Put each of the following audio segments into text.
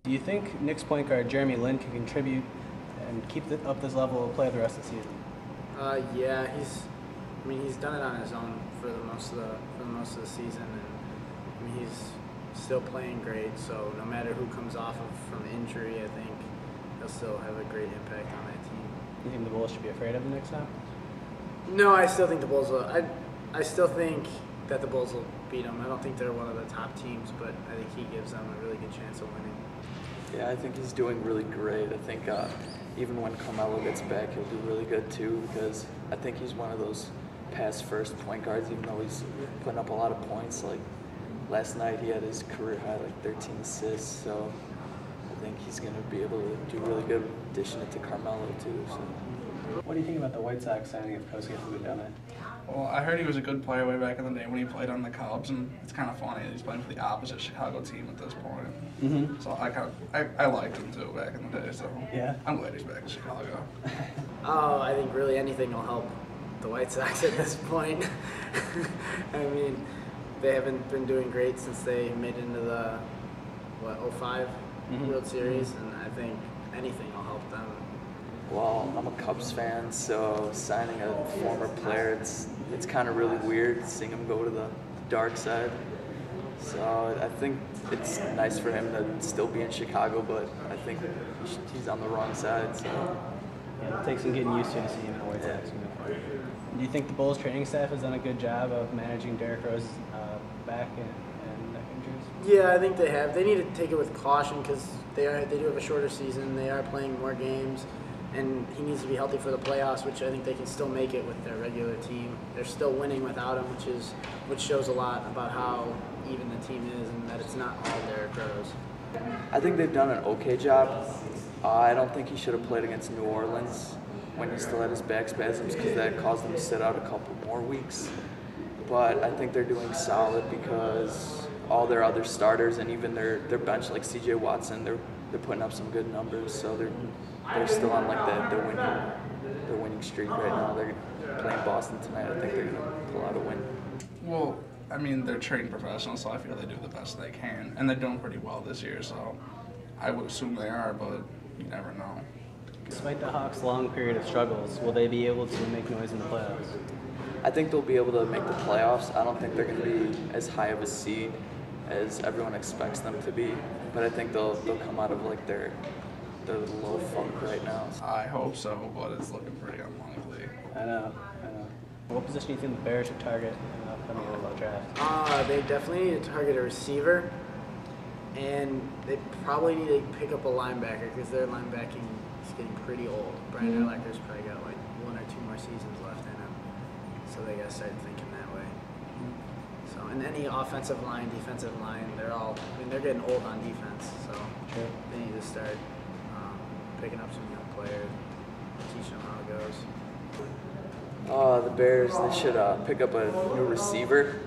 Do you think Knicks point guard Jeremy Lin can contribute and keep up this level of play the rest of the season? Yeah, he's done it on his own for the most of the season, and he's still playing great. So no matter who comes off from injury, I think he'll still have a great impact on that team. You think the Bulls should be afraid of him next time? No, I still think the Bulls will. I still think that the Bulls will beat them. I don't think they're one of the top teams, but I think he gives them a really good chance of winning. Yeah, I think he's doing really great. I think even when Carmelo gets back, he'll do really good too, because I think he's one of those pass first point guards, even though he's putting up a lot of points. Like last night, he had his career high, like 13 assists. So I think he's going to be able to do really good, dishing it to Carmelo too. So. What do you think about the White Sox signing of Kosuke Fukudome? Well, I heard he was a good player way back in the day when he played on the Cubs, and it's kind of funny that he's playing for the opposite Chicago team at this point. Mm-hmm. So I liked him too back in the day. So yeah, I'm glad he's back in Chicago. Oh, I think really anything will help the White Sox at this point. I mean, they haven't been doing great since they made it into the 05 World Series, and I think anything will help them. Well, I'm a Cubs fan, so signing a former player, it's kind of really weird seeing him go to the dark side. So I think it's nice for him to still be in Chicago, but I think he's on the wrong side. So yeah, it'll take some getting used to see him in the White Sox. Do you think the Bulls training staff has done a good job of managing Derrick Rose's back and neck injuries? Yeah, I think they have. They need to take it with caution because they do have a shorter season. They are playing more games. And he needs to be healthy for the playoffs, which I think they can still make it with their regular team. They're still winning without him, which shows a lot about how even the team is and that it's not all Derrick Rose. I think they've done an okay job. I don't think he should have played against New Orleans when he still had his back spasms, because that caused him to sit out a couple more weeks. But I think they're doing solid because all their other starters and even their bench, like C.J. Watson, they're putting up some good numbers. So they're still on like their winning streak right now. They're playing Boston tonight. I think they're gonna pull out a win. Well, I mean, they're trained professionals, so I feel they do the best they can, and they're doing pretty well this year. So I would assume they are, but you never know. Despite the Hawks' long period of struggles, will they be able to make noise in the playoffs? I think they'll be able to make the playoffs. I don't think they're going to be as high of a seed as everyone expects them to be, but I think they'll come out of like their low funk right now. I hope so, but it's looking pretty unlikely. I know. What position do you think the Bears should target in the upcoming NFL draft? They definitely need to target a receiver, and they probably need to pick up a linebacker because their linebacking is getting pretty old. Brian Urlacher's probably got like 1 or 2 more seasons left in him, so they got to start thinking that way. So, and any offensive line, defensive line, they're getting old on defense, so they need to start picking up some young players, teaching them how it goes. The Bears, they should pick up a new receiver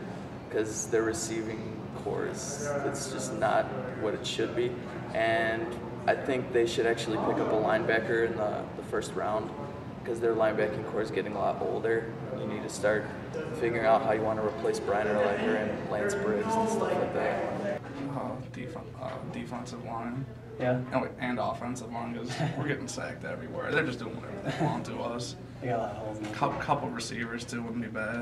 because their receiving core it's just not what it should be. And I think they should actually pick up a linebacker in the first round because their linebacking core is getting a lot older. You need to start figuring out how you want to replace Brian Urlacher and Lance Briggs and stuff like that. Defensive line. Yeah. And offensive line, because we're getting sacked everywhere. They're just doing whatever they want to us. They got a lot of holes in them. Couple receivers too wouldn't be bad.